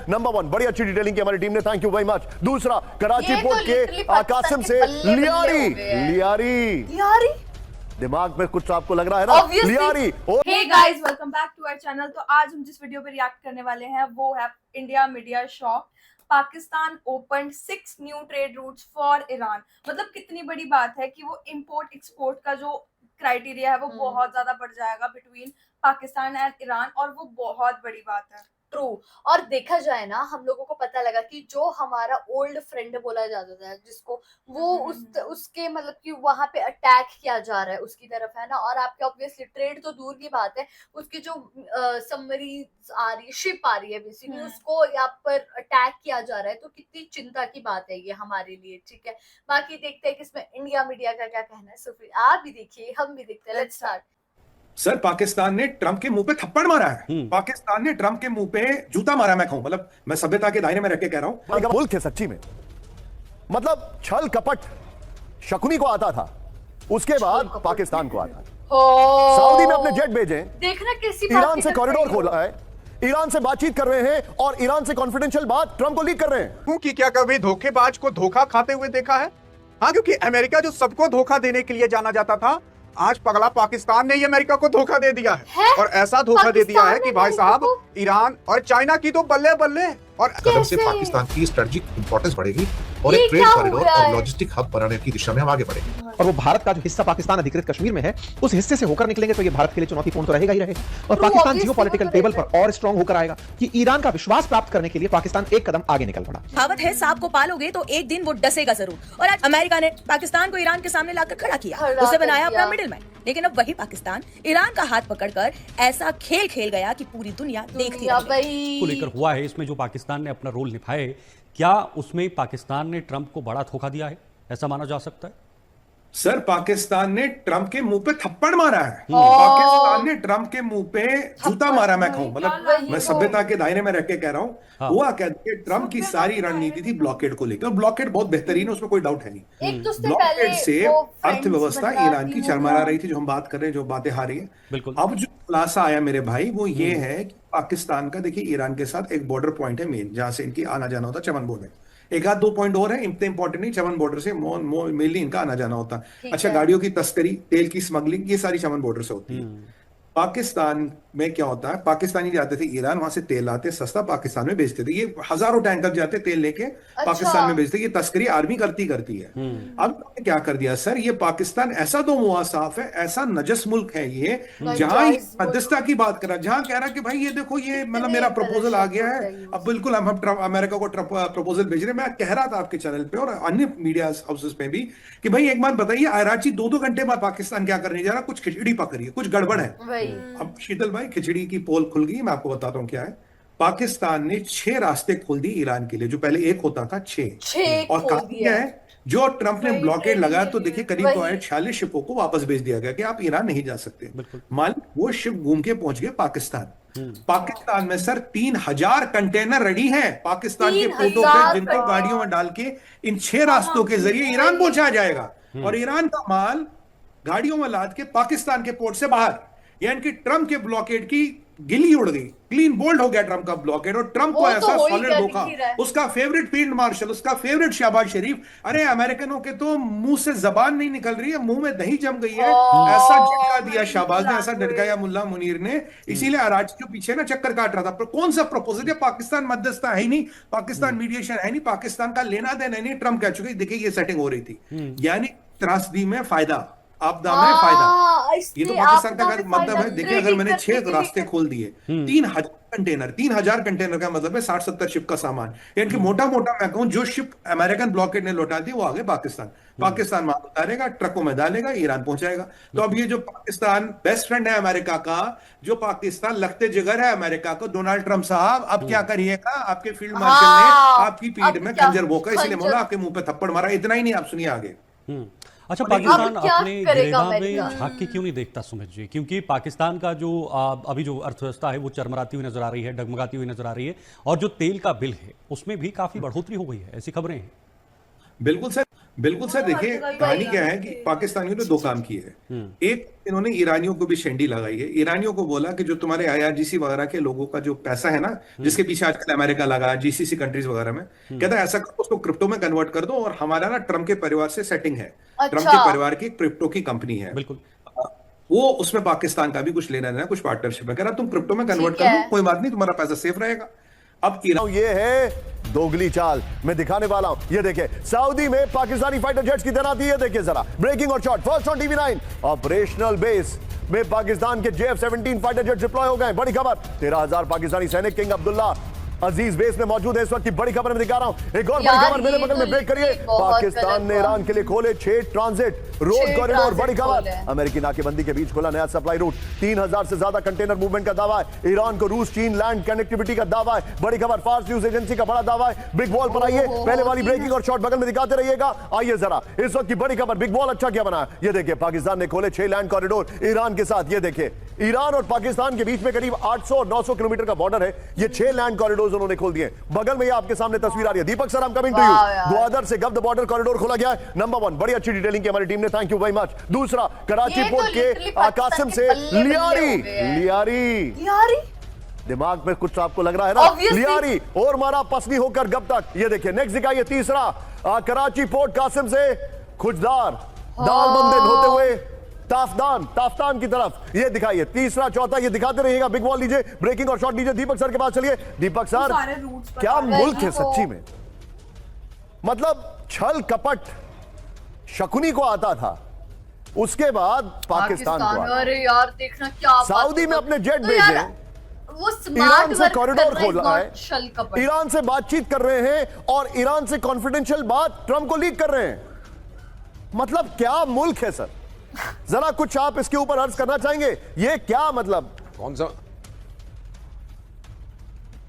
Number one, बड़ी अच्छी detailing की हमारी टीम ने, थैंक यू वेरी मच। दूसरा, कराची पोर्ट के कासिम से लियारी दिमाग में कुछ आपको लग रहा है ना, Lyari. Hey guys, welcome back to our channel. तो आज हम जिस वीडियो पे रिएक्ट करने वाले हैं वो है India media shock. Pakistan open 6 new trade routes for Iran. मतलब कितनी बड़ी बात है कि वो इंपोर्ट एक्सपोर्ट का जो क्राइटेरिया है वो बहुत ज्यादा बढ़ जाएगा बिटवीन पाकिस्तान एंड ईरान, और वो बहुत बड़ी बात है। ट्रू। और देखा जाए ना, हम लोगों को पता लगा कि जो हमारा ओल्ड फ्रेंड बोला जाता था, जिसको वो उसके मतलब कि वहां पे अटैक किया जा रहा है उसकी तरफ, है ना। और आपके ऑब्वियसली ट्रेड तो दूर की बात है, उसकी जो सबमरीन आ रही है, शिप आ रही है बेसिकली, उसको यहाँ पर अटैक किया जा रहा है। तो कितनी चिंता की बात है ये हमारे लिए, ठीक है। बाकी देखते हैं कि इसमें इंडिया मीडिया का क्या कहना है। सुफी, आप भी देखिए, हम भी देखते हैं। Let's start. सर, पाकिस्तान ने ट्रंप के मुंह पे थप्पड़ मारा है। पाकिस्तान ने ट्रंप के मुंह पे जूता मारा। मैं कहूं, मतलब मैं सभ्यता के दायरे में रह के कह रहा हूं। मुल्क है सच्ची में, मतलब छल कपट शकुनी को आता था, उसके बाद पाकिस्तान को आता है। सऊदी में अपने जेट भेजे, देखना कैसी ईरान से कॉरिडोर खोला है, ईरान से बातचीत कर रहे हैं और ईरान से कॉन्फिडेंशियल बात ट्रंप को लीक कर रहे हैं। क्योंकि क्या कभी धोखेबाज को धोखा खाते हुए देखा है? हाँ, क्योंकि अमेरिका जो सबको धोखा देने के लिए जाना जाता था, आज पगला पाकिस्तान ने ही अमेरिका को धोखा दे दिया है। और ऐसा धोखा दे दिया है कि भाई साहब, ईरान और चाइना की तो बल्ले बल्ले। और कदम से पाकिस्तान की स्ट्रेटेजिक इंपॉर्टेंस बढ़ेगी और एक ट्रेड कॉरिडोर और लॉजिस्टिक हब बनाने की दिशा में हम आगे बढ़ेंगे। और वो भारत का जो हिस्सा पाकिस्तान अधिकृत कश्मीर में है, उस हिस्से से होकर निकलेंगे तो ये भारत के लिए चुनौतीपूर्ण तो रहेगा ही रहेगा। और पाकिस्तान जियोपॉलिटिकल टेबल पर और स्ट्रांग होकर आएगा कि ईरान का विश्वास प्राप्त करने के लिए पाकिस्तान एक कदम आगे निकल पड़ा। कहावत है, सांप को पालोगे तो एक दिन वो डसेगा जरूर। और आज अमेरिका ने पाकिस्तान को ईरान के सामने लाकर खड़ा किया, उसे बनाया अपना मिडिलमैन। लेकिन अब वही पाकिस्तान ईरान का हाथ पकड़कर ऐसा खेल खेल गया कि पूरी दुनिया देखती रही। को लेकर हुआ है, इसमें जो पाकिस्तान ने अपना रोल निभाए, क्या उसमें पाकिस्तान ने ट्रंप को बड़ा धोखा दिया है, ऐसा माना जा सकता है? सर, पाकिस्तान ने ट्रंप के मुंह पे थप्पड़ मारा है। पाकिस्तान ने ट्रंप के मुंह पे जूता मारा। मैं कहूं, मतलब मैं सभ्यता के दायरे में रह के कह रहा हूं। हुआ क्या, ट्रंप की सारी रणनीति थी ब्लॉकेड को लेकर, और ब्लॉकेड बहुत बेहतरीन है, उसमें कोई डाउट है नहीं। ब्लॉकेड से अर्थव्यवस्था ईरान की चरमरा रही थी, जो हम बात कर रहे हैं, जो बातें आ रही है। बिल्कुल। अब जो खुलासा आया मेरे भाई, वो ये है कि पाकिस्तान का, देखिए, ईरान के साथ एक बॉर्डर पॉइंट है मेन, जहां से इनकी आना जाना होता है, चमन बॉर्डर। एक आध 2 पॉइंट और है, इतने इंपॉर्टेंट नहीं। चमन बॉर्डर से मेनली इनका आना जाना होता है। अच्छा, गाड़ियों की तस्करी, तेल की स्मगलिंग, ये सारी चमन बॉर्डर से होती है। पाकिस्तान में क्या होता है, पाकिस्तानी जाते थे ईरान, वहां से तेल आते सस्ता, पाकिस्तान में बेचते थे। ये हजारों टैंकर जाते तेल लेके पाकिस्तान में बेचते। ये तस्करी आर्मी करती है। अब क्या कर दिया सर, ये पाकिस्तान ऐसा तो मुआ साफ है, ऐसा नजस मुल्क है ये, जहां मध्यस्थता की बात कर रहा, जहां कह रहा कि भाई ये देखो, ये मतलब मेरा प्रपोजल आ गया है। अब बिल्कुल हम अमेरिका को प्रपोजल भेज रहे। मैं कह रहा था आपके चैनल पे और अन्य मीडिया हाउसेस पे भी कि भाई एक बात बताइए, आराची 2-2 घंटे बाद पाकिस्तान क्या करने जा रहा, कुछ खिचड़ी पक रही है, कुछ गड़बड़ है। अब शीतल भाई, खिचड़ी की पोल खुल गई। मैं आपको बताता हूं क्या है। पाकिस्तान ने 6 रास्ते खोल दिए ईरान के लिए, जो पहले 1 होता था, 6। और काम क्या है, जो ट्रंप ने ब्लॉकेड लगाया, तो देखिए करीब 46 शिपों को वापस भेज दिया गया कि आप ईरान नहीं जा सकते। मान वो शिप घूम के पहुंच गए पाकिस्तान। पाकिस्तान में सर 3000 कंटेनर रेडी हैं पाकिस्तान के पोर्टों पे, जिनको गाड़ियों में डाल के इन 6 रास्तों के जरिए ईरान पहुंचाया जाएगा। और ईरान का माल गाड़ियों में लाद के पाकिस्तान के पोर्ट से बाहर, यानी कि ट्रंप के ब्लॉकेड की गिल्ली उड़ गई, क्लीन बोल्ड हो गया ट्रंप का ब्लॉकेड। और ट्रंप को ऐसा सॉलिड धोखा, उसका फेवरेट फील्ड मार्शल, उसका फेवरेट शहबाज शरीफ, अरे अमेरिकनों के तो मुंह से जबान नहीं निकल रही है, मुंह में दही जम गई है। ऐसा झटका दिया शहबाज ने, ऐसा झटकाया मुल्ला मुनीर ने। इसीलिए अराची के पीछे ना चक्कर काट रहा था। पर कौन सा प्रपोजल है? पाकिस्तान मध्यस्थता है ही नहीं, पाकिस्तान मीडिएशन है नहीं, पाकिस्तान का लेना देना नहीं। ट्रंप कह चुके, देखिए ये सेटिंग हो रही थी, यानी त्रासदी में फायदा, आपदा में फायदा। ये तो पाकिस्तान का मतलब है। देखिए, अगर मैंने 6 रास्ते खोल दिए, 3000 कंटेनर का मतलब है 60-70 शिप का सामान, यानी कि मोटा मोटा मैं कहूं, जो शिप अमेरिकन ब्लॉकेड ने लौटा दी, वो आगे पाकिस्तान माल उतारेगा, ट्रकों में डालेगा, ईरान पहुंचाएगा। तो अब ये जो पाकिस्तान बेस्ट फ्रेंड है अमेरिका का, जो पाकिस्तान लगते जिगर है अमेरिका को, डोनाल्ड ट्रंप साहब, अब क्या करिएगा? आपके फील्ड मार्शल ने आपकी पीठ में खंजर भोंका, इसलिए बोला आपके मुंह पे थप्पड़ मारा। इतना ही नहीं, आप सुनिए आगे। अच्छा, पाकिस्तान अपने गिरेबान में झांक के क्यों नहीं देखता सुमित जी? क्योंकि पाकिस्तान का जो अभी जो अर्थव्यवस्था है वो चरमराती हुई नजर आ रही है, डगमगाती हुई नजर आ रही है, और जो तेल का बिल है उसमें भी काफी बढ़ोतरी हो गई है, ऐसी खबरें हैं। बिल्कुल सर, बिल्कुल सर, देखिए कहानी क्या है कि पाकिस्तानियों ने दो काम किए हैं। एक, इन्होंने ईरानियों को भी शेंडी लगाई है। ईरानियों को बोला कि जो तुम्हारे IRGC वगैरह के लोगों का जो पैसा है ना, जिसके पीछे आजकल अमेरिका लगा है, GCC कंट्रीज वगैरह में, कहता है ऐसा करो, उसको क्रिप्टो में कन्वर्ट कर दो, और हमारा ना ट्रम्प के परिवार से सेटिंग है। ट्रम्प के परिवार की क्रिप्टो की कंपनी है, बिल्कुल, वो उसमें पाकिस्तान का भी कुछ लेना देना, कुछ पार्टनरशिप है। कह रहा तुम क्रिप्टो में कन्वर्ट कर दो, कोई बात नहीं, तुम्हारा पैसा सेफ रहेगा। अब ये है दोगली चाल, मैं दिखाने वाला हूं। ये देखिए, सऊदी में पाकिस्तानी फाइटर जेट्स की तैनाती। ये देखिए जरा, ब्रेकिंग और shot first on TV9। Operational base में पाकिस्तान के JF-17 फाइटर जेट डिप्लॉय हो गए। बड़ी खबर, 13,000 पाकिस्तानी सैनिक किंग अब्दुल्ला अजीज बेस में मौजूद है इस वक्त की बड़ी खबर मैं दिखा रहा हूं। एक और बड़ी खबर मेरे बगल में, ब्रेक करिए। पाकिस्तान ने ईरान के लिए खोले 6 ट्रांजिट रोड कॉरिडोर। बड़ी खबर, अमेरिकी नाकेबंदी के बीच खोला नया सप्लाई रूट। 3,000 से ज्यादा कंटेनर मूवमेंट का दावा है। ईरान को रूस चीन लैंड कनेक्टिविटी का दावा है। बड़ी खबर, फार्स न्यूज एजेंसी का बड़ा दावा है। बिग बॉल पर आइए, पहले वाली ब्रेकिंग और शॉट बगल में दिखाते रहिएगा। आइए जरा, इस वक्त की बड़ी खबर, बिग बॉल अच्छा क्या बना। ये देखिए, पाकिस्तान ने खोले 6 लैंड कॉरिडोर ईरान के साथ। ये देखिए, ईरान और पाकिस्तान के बीच में करीब 800 और 900 किलोमीटर का बॉर्डर है। ये 6 लैंड कॉरिडोर उन्होंने खोल दिए। बगल में ये आपके सामने तस्वीर आ रही है। दीपक सर, हम कमिंग टू यू। ग्वादर से गव द बॉर्डर कॉरिडोर खोला गया है। नंबर 1, बड़ी अच्छी डिटेलिंग की हमारी टीम ने, थैंक यू वेरी मच। दूसरा, कराची पोर्ट के कासिम से लियारी। दिमाग में कुछ आपको लग रहा है ना, लियारी और मारा पसनी होकर गब तक। ये देखिए, नेक्स्ट दिखाइए। तीसरा, कराची पोर्ट कासिम से खुजदार दालबंदन होते हुए ताफ्तान की तरफ। ये दिखाइए, तीसरा, चौथा, ये दिखाते रहिएगा। बिग बॉल लीजिए, ब्रेकिंग और शॉट लीजिए। दीपक सर के पास चलिए। दीपक सर, क्या मुल्क है सच्ची में। मतलब छल कपट शकुनी को आता था, उसके बाद पाकिस्तान को आता। अरे यार देखना क्या सऊदी में अपने जेट भेजे, वो ईरान से कॉरिडोर खोला है, ईरान से बातचीत कर रहे हैं और ईरान से कॉन्फिडेंशियल बात ट्रंप को लीक कर रहे हैं। मतलब क्या मुल्क है सर। जरा कुछ आप इसके ऊपर अर्ज करना चाहेंगे, ये क्या मतलब, कौन सा,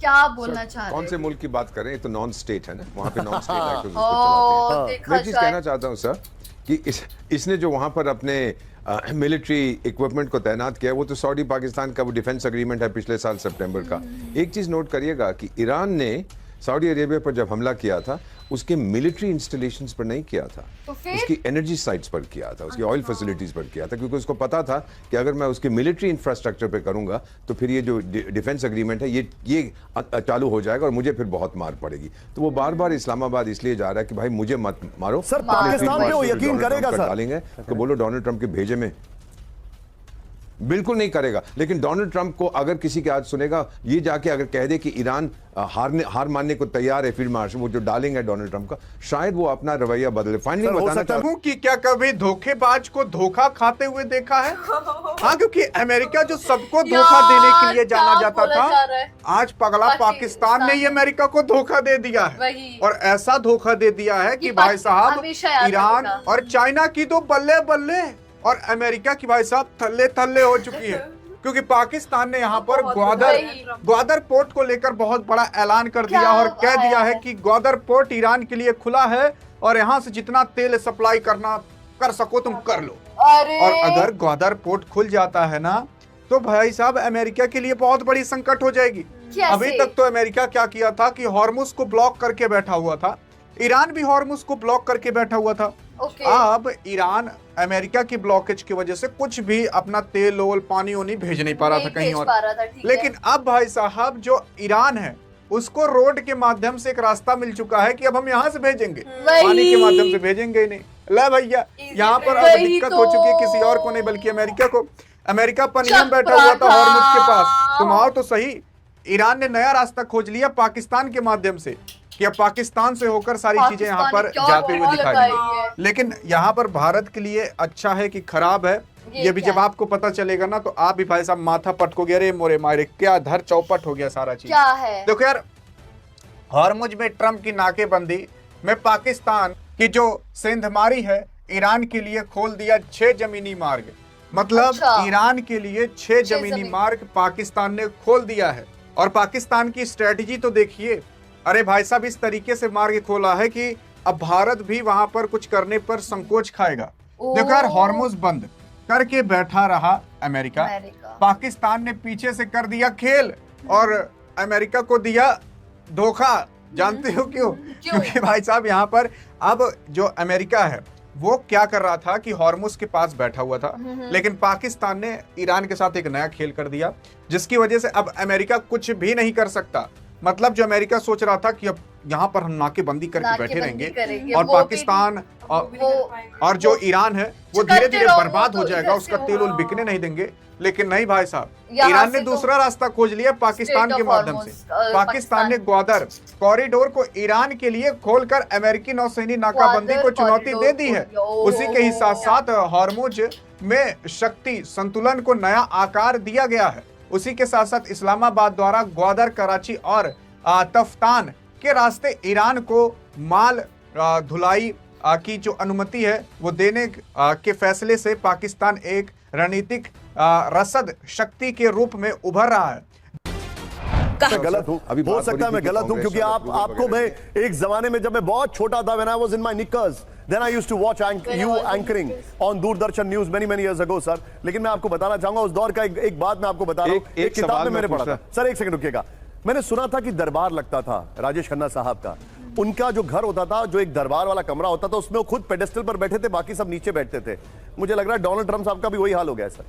क्या बोलना चाह रहे हैं? कौन से मुल्क की बात करें, ये तो नॉन स्टेट है ना, वहां पे नॉन स्टेट एक्ट उसको चलाते हैं। मैं चीज कहना चाहता हूं सर कि इसने जो वहां पर अपने मिलिट्री इक्विपमेंट को तैनात किया, वो तो सऊदी पाकिस्तान का वो डिफेंस एग्रीमेंट है पिछले साल सितंबर का। एक चीज नोट करिएगा कि ईरान ने सऊदी अरेबिया पर जब हमला किया था, उसके मिलिट्री इंस्टॉलेशंस पर नहीं किया था, तो उसकी एनर्जी साइट्स पर किया था, उसकी ऑयल फैसिलिटीज पर किया था, क्योंकि उसको पता था कि अगर मैं उसके मिलिट्री इंफ्रास्ट्रक्चर पे करूंगा तो फिर ये जो डिफेंस एग्रीमेंट है ये चालू हो जाएगा और मुझे फिर बहुत मार पड़ेगी। तो वो बार बार इस्लामाबाद इसलिए जा रहा है कि भाई मुझे मत मारो। सर पाकिस्तान पे वो यकीन करेगा सर? डालेंगे तो बोलो डोनाल्ड ट्रंप के भेजे में, बिल्कुल नहीं करेगा। लेकिन डोनाल्ड ट्रंप को अगर किसी की आज सुनेगा, ये जाके अगर कह दे कि ईरान हार मानने को तैयार है, फिर मार्च वो जो डालेंगे डोनाल्ड ट्रंप का, शायद वो अपना रवैया बदले। फाइनली बताना चाहता हूं कि क्या कभी धोखेबाज को धोखा खाते हुए देखा है? हाँ, क्योंकि अमेरिका जो सबको धोखा देने के लिए जाना जाता था, आज पगला पाकिस्तान ने ही अमेरिका को धोखा दे दिया है। और ऐसा धोखा दे दिया है कि भाई साहब ईरान और चाइना की तो बल्ले बल्ले और अमेरिका की भाई साहब थल्ले थल्ले हो चुकी है। क्योंकि पाकिस्तान ने यहाँ पर ग्वादर पोर्ट को लेकर बहुत बड़ा ऐलान कर दिया और कह दिया है कि ग्वादर पोर्ट ईरान के लिए खुला है और यहाँ से जितना तेल सप्लाई कर सको तुम कर लो। और अगर ग्वादर पोर्ट खुल जाता है ना, तो भाई साहब अमेरिका के लिए बहुत बड़ी संकट हो जाएगी। अभी तक तो अमेरिका क्या किया था कि हॉर्मुज को ब्लॉक करके बैठा हुआ था, ईरान भी हॉर्मुज को ब्लॉक करके बैठा हुआ था। अब ईरान अमेरिका की ब्लॉकेज की वजह से कुछ भी अपना तेल ओल पानी नहीं भेज नहीं पा रहा था कहीं और। लेकिन अब भाई साहब जो ईरान है उसको रोड के माध्यम से एक रास्ता मिल चुका है कि अब हम यहाँ से भेजेंगे, पानी के माध्यम से भेजेंगे ही नहीं। ले भैया, यहाँ पर अब दिक्कत हो चुकी है किसी और को नहीं बल्कि अमेरिका को। अमेरिका पर नियम बैठा हुआ था हॉर्मुज के पास, तुम आओ तो सही। ईरान ने नया रास्ता खोज लिया पाकिस्तान के माध्यम से कि अब पाकिस्तान से होकर सारी चीजें यहाँ पर जाते हुए दिखाई देंगी। लेकिन यहाँ पर भारत के लिए अच्छा है कि खराब है, ये भी जब आपको पता चलेगा ना, तो आप भी भाई साहब माथा पटकोगे, अरे मोरे मारे क्या धर चौपट हो गया सारा चीज। क्या है? देखो यार, हॉर्मुज में ट्रंप की नाकेबंदी में पाकिस्तान की जो सेंधमारी है, ईरान के लिए खोल दिया 6 जमीनी मार्ग। मतलब ईरान के लिए 6 जमीनी मार्ग पाकिस्तान ने खोल दिया है। और पाकिस्तान की स्ट्रेटजी तो देखिए, अरे भाई साहब इस तरीके से मार्ग खोला है कि अब भारत भी वहां पर कुछ करने पर संकोच खाएगा। देखो यार, हॉर्मुज बंद करके बैठा रहा अमेरिका, पाकिस्तान ने पीछे से कर दिया खेल और अमेरिका को दिया धोखा। जानते हो क्यों? क्योंकि भाई साहब यहाँ पर अब जो अमेरिका है वो क्या कर रहा था कि हॉर्मुज के पास बैठा हुआ था, लेकिन पाकिस्तान ने ईरान के साथ एक नया खेल कर दिया, जिसकी वजह से अब अमेरिका कुछ भी नहीं कर सकता। मतलब जो अमेरिका सोच रहा था कि अब यहाँ पर हम नाकेबंदी करके बैठे रहेंगे और पाकिस्तान और जो ईरान है वो धीरे धीरे बर्बाद हो जाएगा, उसका तेल उल बिकने नहीं देंगे। लेकिन नहीं भाई साहब, ईरान ने दूसरा रास्ता खोज लिया पाकिस्तान के माध्यम से। पाकिस्तान ने ग्वादर कॉरिडोर को ईरान के लिए खोलकर अमेरिकी नौसेनी नाकाबंदी को चुनौती दे दी है। उसी के ही साथ साथ हॉर्मुज में शक्ति संतुलन को नया आकार दिया गया है। उसी के साथ साथ इस्लामाबाद द्वारा ग्वादर, कराची और तफ्तान के रास्ते ईरान को माल ढुलाई की जो अनुमति है वो देने के फैसले से पाकिस्तान एक रणनीतिक रसद शक्ति के रूप में उभर रहा है। मैं गलत हूं, अभी हो सकता है मैं गलत हूं, क्योंकि आपको मैं एक जमाने में जब मैं बहुत छोटा था, when I was in my knickers, then I used to watch you anchoring on Doordarshan news many years ago, sir. लेकिन मैं आपको बताना चाहूंगा उस दौर का एक बात मैं आपको बता रहा हूं, एक किताब में मैंने पढ़ा था। सर एक सेकंड रुकिएगा, मैंने सुना था कि दरबार लगता था राजेश खन्ना साहब का, उनका जो घर होता था, जो एक दरबार वाला कमरा होता था, उसमें वो खुद पेडेस्टल पर बैठे थे, बाकी सब नीचे बैठते थे। मुझे लग रहा है डोनाल्ड ट्रंप साहब का भी वही हाल हो गया है सर।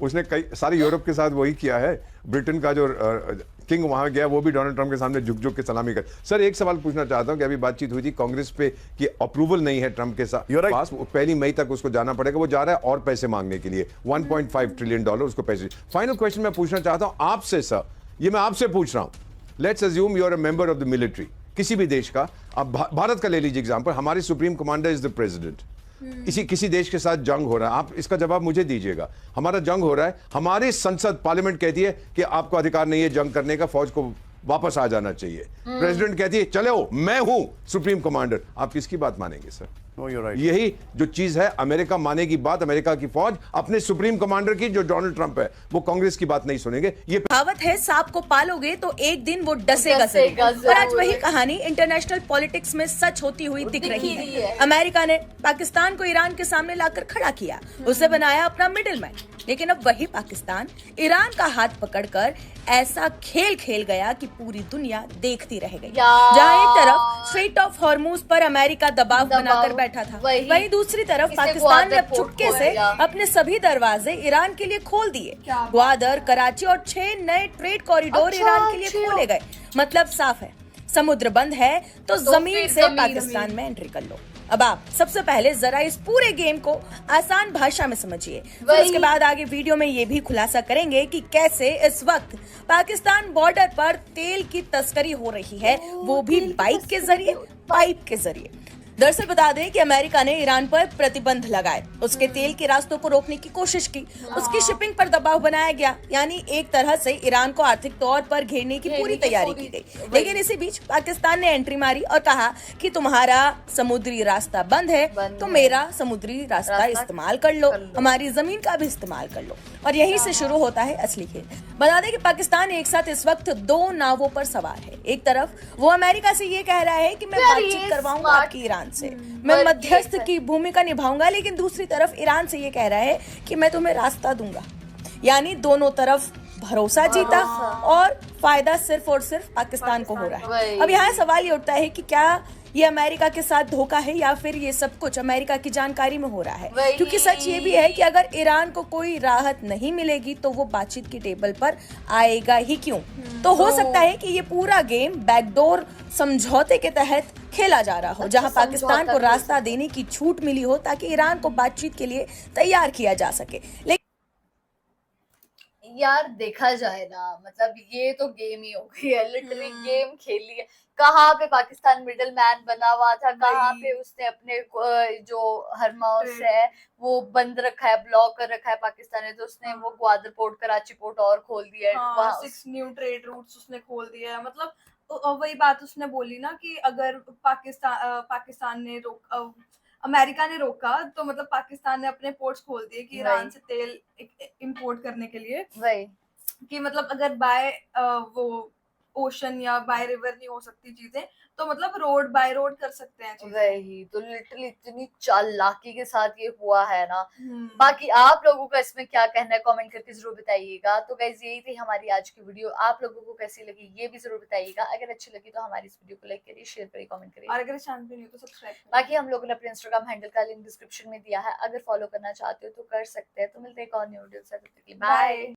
उसने कई सारी यूरोप के साथ वही किया है। ब्रिटेन का जो किंग वहां गया वो भी डोनाल्ड ट्रंप के सामने झुक के सलामी कर। सर एक सवाल पूछना चाहता हूं कि अभी बातचीत हुई थी कांग्रेस पे कि अप्रूवल नहीं है ट्रंप के साथ पास, 1 मई तक उसको जाना पड़ेगा। वो जा रहा है और पैसे मांगने के लिए, $1.5 ट्रिलियन उसको पैसे। फाइनल क्वेश्चन मैं पूछना चाहता हूं आपसे सर, ये मैं आपसे पूछ रहा हूं। Let's assume you are a member of the military किसी भी देश का, अब भारत का ले लीजिए एग्जांपल, हमारे supreme commander is the president. किसी देश के साथ जंग हो रहा है, आप इसका जवाब मुझे दीजिएगा। हमारा जंग हो रहा है, हमारी संसद पार्लियामेंट कहती है कि आपको अधिकार नहीं है जंग करने का, फौज को वापस आ जाना चाहिए। प्रेसिडेंट कहती है चलो मैं हूं सुप्रीम कमांडर, आप किसकी बात मानेंगे सर? यही जो चीज है, अमेरिका मानेगी बात, अमेरिका की फौज अपने सुप्रीम कमांडर की, जो डोनाल्ड ट्रंप है, वो कांग्रेस की बात नहीं सुनेंगे। ये कहावत है, सांप को पालोगे तो एक दिन वो डसेगा जरूर। और आज वही कहानी इंटरनेशनल पॉलिटिक्स में सच होती हुई दिख रही है। अमेरिका ने पाकिस्तान को ईरान के सामने लाकर खड़ा किया, उसे बनाया अपना मिडिलमैन। लेकिन अब वही पाकिस्तान ईरान का हाथ पकड़कर ऐसा खेल खेल गया कि पूरी दुनिया देखती रह गई। जहां एक तरफ स्ट्रेट ऑफ हॉर्मुज पर अमेरिका दबाव बनाकर बैठा था, वहीं दूसरी तरफ पाकिस्तान ने अब चुपके से अपने सभी दरवाजे ईरान के लिए खोल दिए। ग्वादर, कराची और 6 नए ट्रेड कॉरिडोर ईरान के लिए खोले गए। मतलब साफ है, समुद्र बंद है तो जमीन से पाकिस्तान में एंट्री कर लो। अब आप सबसे पहले जरा इस पूरे गेम को आसान भाषा में समझिए, फिर उसके बाद आगे वीडियो में ये भी खुलासा करेंगे कि कैसे इस वक्त पाकिस्तान बॉर्डर पर तेल की तस्करी हो रही है, वो भी बाइक के जरिए, पाइप के जरिए। दरअसल बता दें कि अमेरिका ने ईरान पर प्रतिबंध लगाए, उसके तेल के रास्तों को रोकने की कोशिश की, उसकी शिपिंग पर दबाव बनाया गया, यानी एक तरह से ईरान को आर्थिक तौर पर घेरने की पूरी तैयारी की गई। लेकिन इसी बीच पाकिस्तान ने एंट्री मारी और कहा कि तुम्हारा समुद्री रास्ता बंद है, तो मेरा समुद्री रास्ता इस्तेमाल कर लो, हमारी जमीन का भी इस्तेमाल कर लो। और यहीं से शुरू होता है असली खेल। बता दें कि पाकिस्तान एक साथ इस वक्त 2 नावों पर सवार है। एक तरफ वो अमेरिका से ये कह रहा है कि मैं बातचीत करवाऊंगा आपकी ईरान से, मैं मध्यस्थ की भूमिका निभाऊंगा, लेकिन दूसरी तरफ ईरान से ये कह रहा है कि मैं तुम्हें रास्ता दूंगा। यानी दोनों तरफ भरोसा जीता और फायदा सिर्फ और सिर्फ पाकिस्तान को हो रहा है। अब यहाँ सवाल ये उठता है कि क्या ये अमेरिका के साथ धोखा है या फिर ये सब कुछ अमेरिका की जानकारी में हो रहा है? क्योंकि सच ये भी है कि अगर ईरान को कोई राहत नहीं मिलेगी तो वो बातचीत की टेबल पर आएगा ही क्यों? तो हो सकता है कि ये पूरा गेम बैकडोर समझौते के तहत खेला जा रहा हो, जहां पाकिस्तान को रास्ता देने की छूट मिली हो ताकि ईरान को बातचीत के लिए तैयार किया जा सके। यार देखा जाए ना, मतलब ये तो गेम ही हो गई है, लिटरली गेम खेल ली है। कहाँ पे पाकिस्तान मिडिल मैन बना हुआ था, कहाँ पे उसने अपने जो हरमाउस है वो बंद रखा है, ब्लॉक कर रखा है पाकिस्तान ने, तो उसने वो ग्वादर पोर्ट, कराची पोर्ट और खोल दिया है। 6 न्यू ट्रेड रूट्स उसने खोल दिया है। मतलब वही बात उसने बोली ना कि अगर पाकिस्तान ने अमेरिका ने रोका तो मतलब पाकिस्तान ने अपने पोर्ट्स खोल दिए कि ईरान से तेल इंपोर्ट करने के लिए, कि मतलब अगर बाय वो ओशन या बाय रिवर नहीं हो सकती चीजें, तो मतलब रोड बाय रोड कर सकते हैं चीजें। वही तो लिटरली इतनी चालाकी के साथ ये हुआ है ना। बाकी बाकी आप लोगों का इसमें क्या कहना है कमेंट करके जरूर बताइएगा। तो गाइस यही थी हमारी आज की वीडियो, आप लोगों को कैसी लगी ये भी जरूर बताइएगा। अगर अच्छी लगी तो हमारी इस वीडियो को लाइक करिए, शेयर करिए, कमेंट करिए। और अगर चैनल पे नहीं हो तो सब्सक्राइब करें। बाकी हम लोगों ने अपने इंस्टाग्राम हैंडल का लिंक डिस्क्रिप्शन में दिया है, अगर फॉलो करना चाहते हो तो कर सकते हैं। तो मिलते हैं एक और न्यू वीडियो से, तब तक के लिए बाय। बाय।